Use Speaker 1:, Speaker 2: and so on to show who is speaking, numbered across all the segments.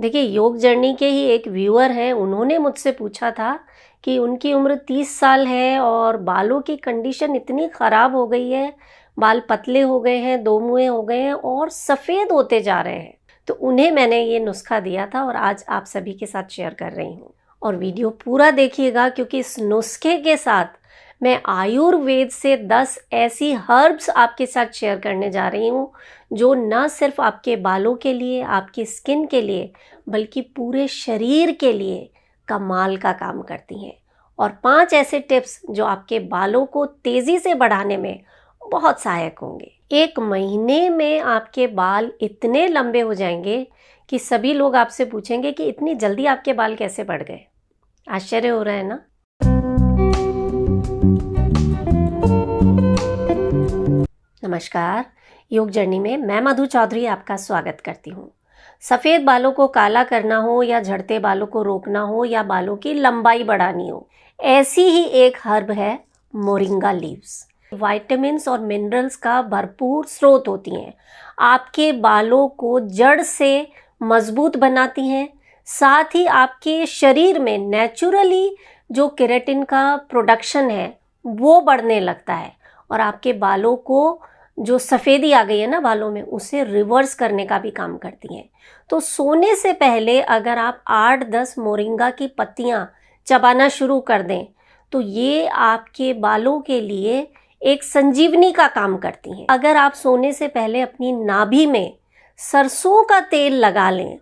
Speaker 1: देखिए, योग जर्नी के ही एक व्यूअर हैं, उन्होंने मुझसे पूछा था कि उनकी उम्र 30 साल है और बालों की कंडीशन इतनी ख़राब हो गई है, बाल पतले हो गए हैं, दो मुँहे हो गए हैं और सफ़ेद होते जा रहे हैं। तो उन्हें मैंने ये नुस्खा दिया था और आज आप सभी के साथ शेयर कर रही हूँ। और वीडियो पूरा देखिएगा क्योंकि इस नुस्खे के साथ मैं आयुर्वेद से 10 ऐसी हर्ब्स आपके साथ शेयर करने जा रही हूँ जो न सिर्फ आपके बालों के लिए, आपकी स्किन के लिए, बल्कि पूरे शरीर के लिए कमाल का काम करती हैं। और 5 ऐसे टिप्स जो आपके बालों को तेज़ी से बढ़ाने में बहुत सहायक होंगे। 1 महीने में आपके बाल इतने लंबे हो जाएंगे कि सभी लोग आपसे पूछेंगे कि इतनी जल्दी आपके बाल कैसे बढ़ गए। आश्चर्य हो रहा है ना? नमस्कार, योग जर्नी में मैं मधु चौधरी आपका स्वागत करती हूँ। सफ़ेद बालों को काला करना हो या झड़ते बालों को रोकना हो या बालों की लंबाई बढ़ानी हो, ऐसी ही एक हर्ब है मोरिंगा लीव्स। विटामिन्स और मिनरल्स का भरपूर स्रोत होती हैं। आपके बालों को जड़ से मजबूत बनाती हैं, साथ ही आपके शरीर में नेचुरली जो केराटिन का प्रोडक्शन है वो बढ़ने लगता है और आपके बालों को जो सफ़ेदी आ गई है ना बालों में, उसे रिवर्स करने का भी काम करती हैं। तो सोने से पहले अगर आप 8-10 मोरिंगा की पत्तियां चबाना शुरू कर दें तो ये आपके बालों के लिए एक संजीवनी का काम करती हैं। अगर आप सोने से पहले अपनी नाभि में सरसों का तेल लगा लें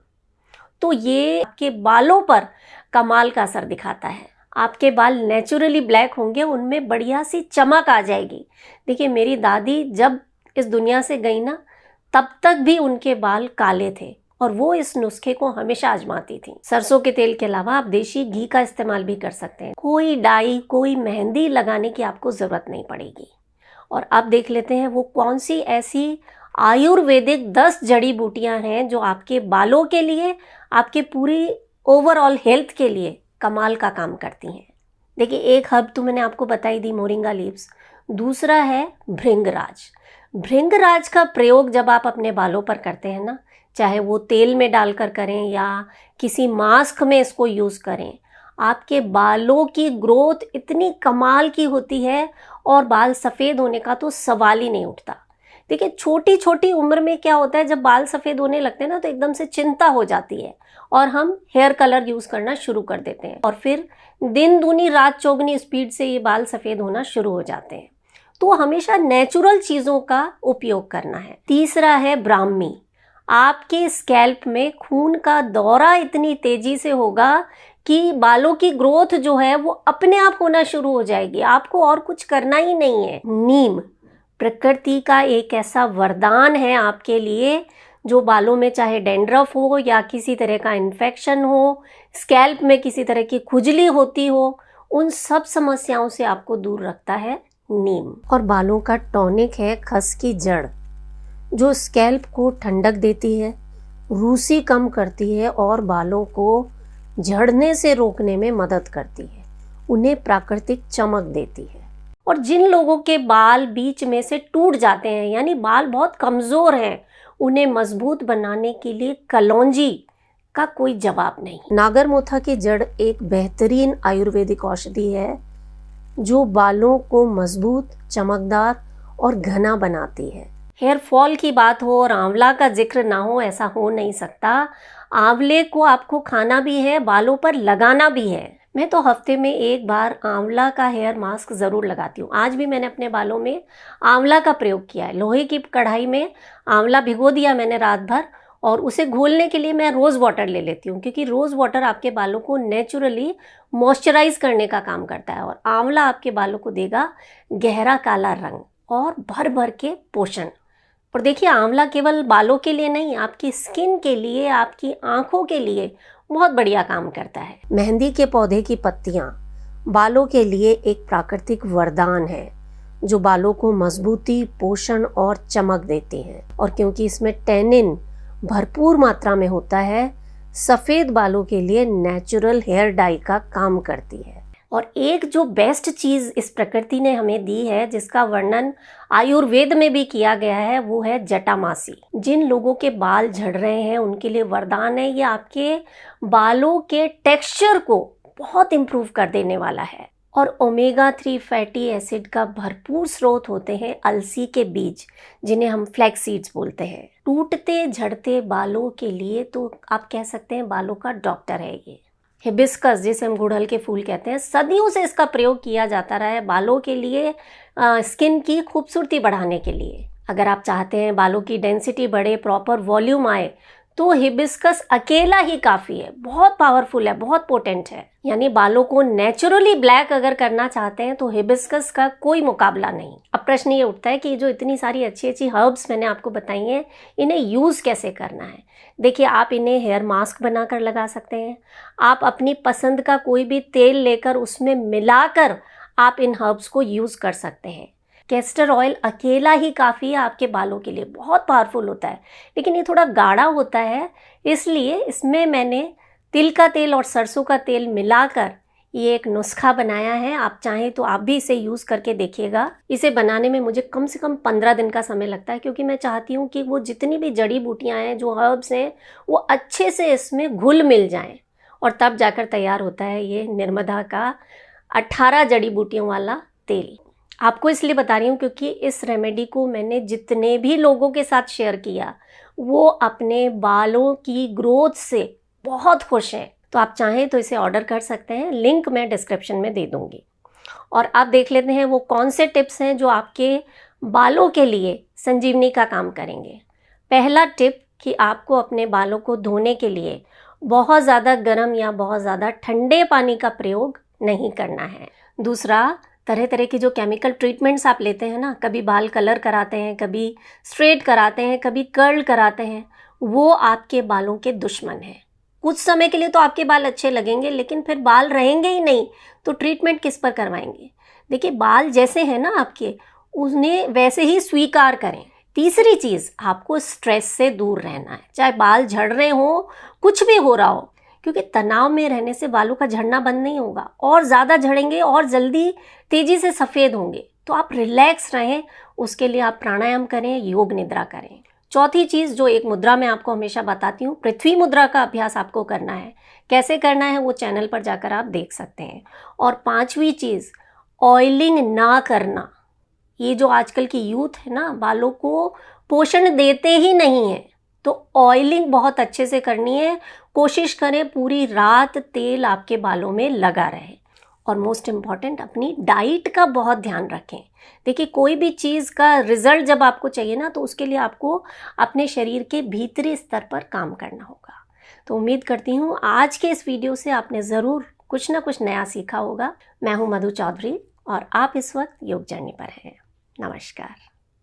Speaker 1: तो ये आपके बालों पर कमाल का असर दिखाता है। आपके बाल नेचुरली ब्लैक होंगे, उनमें बढ़िया सी चमक आ जाएगी। देखिए, मेरी दादी जब इस दुनिया से गई ना, तब तक भी उनके बाल काले थे और वो इस नुस्खे को हमेशा आजमाती थी। सरसों के तेल के अलावा आप देशी घी का इस्तेमाल भी कर सकते हैं। कोई डाई, कोई मेहंदी लगाने की आपको ज़रूरत नहीं पड़ेगी। और अब देख लेते हैं वो कौन सी ऐसी आयुर्वेदिक 10 जड़ी बूटियां हैं जो आपके बालों के लिए, आपके पूरी ओवरऑल हेल्थ के लिए कमाल का काम करती हैं। देखिए, एक हर्ब तो मैंने आपको बताई दी, मोरिंगा लीव्स। दूसरा है भृंगराज। भृंगराज का प्रयोग जब आप अपने बालों पर करते हैं ना, चाहे वो तेल में डालकर करें या किसी मास्क में इसको यूज़ करें, आपके बालों की ग्रोथ इतनी कमाल की होती है और बाल सफ़ेद होने का तो सवाल ही नहीं उठता। देखिए, छोटी छोटी उम्र में क्या होता है, जब बाल सफ़ेद होने लगते हैं ना तो एकदम से चिंता हो जाती है और हम हेयर कलर यूज़ करना शुरू कर देते हैं और फिर दिन दूनी रात चौगनी स्पीड से ये बाल सफ़ेद होना शुरू हो जाते हैं। तो हमेशा नेचुरल चीज़ों का उपयोग करना है। तीसरा है ब्राह्मी। आपके स्कैल्प में खून का दौरा इतनी तेज़ी से होगा कि बालों की ग्रोथ जो है वो अपने आप होना शुरू हो जाएगी, आपको और कुछ करना ही नहीं है। नीम प्रकृति का एक ऐसा वरदान है आपके लिए, जो बालों में चाहे डैंड्रफ हो या किसी तरह का इन्फेक्शन हो, स्कैल्प में किसी तरह की खुजली होती हो, उन सब समस्याओं से आपको दूर रखता है नीम। और बालों का टॉनिक है खस की जड़, जो स्कैल्प को ठंडक देती है, रूसी कम करती है और बालों को झड़ने से रोकने में मदद करती है, उन्हें प्राकृतिक चमक देती है। और जिन लोगों के बाल बीच में से टूट जाते हैं, यानी बाल बहुत कमज़ोर हैं, उन्हें मजबूत बनाने के लिए कलौंजी का कोई जवाब नहीं। नागरमोथा की जड़ एक बेहतरीन आयुर्वेदिक औषधि है जो बालों को मजबूत, चमकदार और घना बनाती है। हेयर फॉल की बात हो और आंवला का जिक्र ना हो, ऐसा हो नहीं सकता। आंवले को आपको खाना भी है, बालों पर लगाना भी है। मैं तो हफ्ते में एक बार आंवला का हेयर मास्क ज़रूर लगाती हूँ। आज भी मैंने अपने बालों में आंवला का प्रयोग किया है। लोहे की कढ़ाई में आंवला भिगो दिया मैंने रात भर और उसे घोलने के लिए मैं रोज़ वाटर ले लेती हूँ, क्योंकि रोज़ वाटर आपके बालों को नेचुरली मॉइस्चराइज करने का काम करता है और आंवला आपके बालों को देगा गहरा काला रंग और भर भर के पोषण। और देखिए, आंवला केवल बालों के लिए नहीं, आपकी स्किन के लिए, आपकी आंखों के लिए बहुत बढ़िया काम करता है। मेहंदी के पौधे की पत्तियां बालों के लिए एक प्राकृतिक वरदान है जो बालों को मजबूती, पोषण और चमक देती हैं। और क्योंकि इसमें टैनिन भरपूर मात्रा में होता है, सफ़ेद बालों के लिए नेचुरल हेयर डाई का काम करती है। और एक जो बेस्ट चीज़ इस प्रकृति ने हमें दी है, जिसका वर्णन आयुर्वेद में भी किया गया है, वो है जटामासी। जिन लोगों के बाल झड़ रहे हैं उनके लिए वरदान है। ये आपके बालों के टेक्सचर को बहुत इम्प्रूव कर देने वाला है। और ओमेगा 3 फैटी एसिड का भरपूर स्रोत होते हैं अलसी के बीज, जिन्हें हम फ्लैक्स सीड्स बोलते हैं। टूटते झड़ते बालों के लिए तो आप कह सकते हैं बालों का डॉक्टर है ये। हिबिस्कस, जिसे हम गुड़हल के फूल कहते हैं, सदियों से इसका प्रयोग किया जाता रहा है बालों के लिए, स्किन की खूबसूरती बढ़ाने के लिए। अगर आप चाहते हैं बालों की डेंसिटी बढ़े, प्रॉपर वॉल्यूम आए, तो हिबिस्कस अकेला ही काफ़ी है। बहुत पावरफुल है, बहुत पोटेंट है। यानी बालों को नेचुरली ब्लैक अगर करना चाहते हैं तो हिबिस्कस का कोई मुकाबला नहीं। अब प्रश्न ये उठता है कि जो इतनी सारी अच्छी अच्छी हर्ब्स मैंने आपको बताई हैं, इन्हें यूज़ कैसे करना है। देखिए, आप इन्हें हेयर मास्क बनाकर लगा सकते हैं। आप अपनी पसंद का कोई भी तेल लेकर उसमें मिलाकर आप इन हर्ब्स को यूज़ कर सकते हैं। कैस्टर ऑयल अकेला ही काफ़ी है आपके बालों के लिए, बहुत पावरफुल होता है, लेकिन ये थोड़ा गाढ़ा होता है, इसलिए इसमें मैंने तिल का तेल और सरसों का तेल मिलाकर ये एक नुस्खा बनाया है। आप चाहें तो आप भी इसे यूज़ करके देखिएगा। इसे बनाने में मुझे कम से कम 15 दिन का समय लगता है, क्योंकि मैं चाहती हूँ कि वो जितनी भी जड़ी बूटियाँ हैं, जो हर्ब्स हैं, वो अच्छे से इसमें घुल मिल जाएं, और तब जाकर तैयार होता है ये निर्मदा का 18 जड़ी बूटियों वाला तेल। आपको इसलिए बता रही हूँ क्योंकि इस रेमेडी को मैंने जितने भी लोगों के साथ शेयर किया, वो अपने बालों की ग्रोथ से बहुत खुश हैं। तो आप चाहें तो इसे ऑर्डर कर सकते हैं, लिंक मैं डिस्क्रिप्शन में दे दूँगी। और आप देख लेते हैं वो कौन से टिप्स हैं जो आपके बालों के लिए संजीवनी का काम करेंगे। पहला टिप कि आपको अपने बालों को धोने के लिए बहुत ज़्यादा गर्म या बहुत ज़्यादा ठंडे पानी का प्रयोग नहीं करना है। दूसरा, तरह तरह की जो केमिकल ट्रीटमेंट्स आप लेते हैं ना, कभी बाल कलर कराते हैं, कभी स्ट्रेट कराते हैं, कभी कर्ल कराते हैं, वो आपके बालों के दुश्मन हैं। कुछ समय के लिए तो आपके बाल अच्छे लगेंगे, लेकिन फिर बाल रहेंगे ही नहीं, तो ट्रीटमेंट किस पर करवाएंगे। देखिए, बाल जैसे हैं ना आपके, उन्हें वैसे ही स्वीकार करें। तीसरी चीज़, आपको स्ट्रेस से दूर रहना है, चाहे बाल झड़ रहे हों, कुछ भी हो रहा हो, क्योंकि तनाव में रहने से बालों का झड़ना बंद नहीं होगा, और ज़्यादा झड़ेंगे और जल्दी तेज़ी से सफ़ेद होंगे। तो आप रिलैक्स रहें, उसके लिए आप प्राणायाम करें, योग निद्रा करें। चौथी चीज़, जो एक मुद्रा मैं आपको हमेशा बताती हूँ, पृथ्वी मुद्रा का अभ्यास आपको करना है। कैसे करना है वो चैनल पर जाकर आप देख सकते हैं। और पांचवी चीज़, ऑयलिंग ना करना। ये जो आजकल की यूथ है ना, बालों को पोषण देते ही नहीं है, तो ऑयलिंग बहुत अच्छे से करनी है। कोशिश करें पूरी रात तेल आपके बालों में लगा रहे। और मोस्ट इम्पॉर्टेंट, अपनी डाइट का बहुत ध्यान रखें। देखिए, कोई भी चीज़ का रिजल्ट जब आपको चाहिए ना, तो उसके लिए आपको अपने शरीर के भीतरी स्तर पर काम करना होगा। तो उम्मीद करती हूँ आज के इस वीडियो से आपने ज़रूर कुछ ना कुछ नया सीखा होगा। मैं हूँ मधु चौधरी और आप इस वक्त योग जर्नी पर हैं। नमस्कार।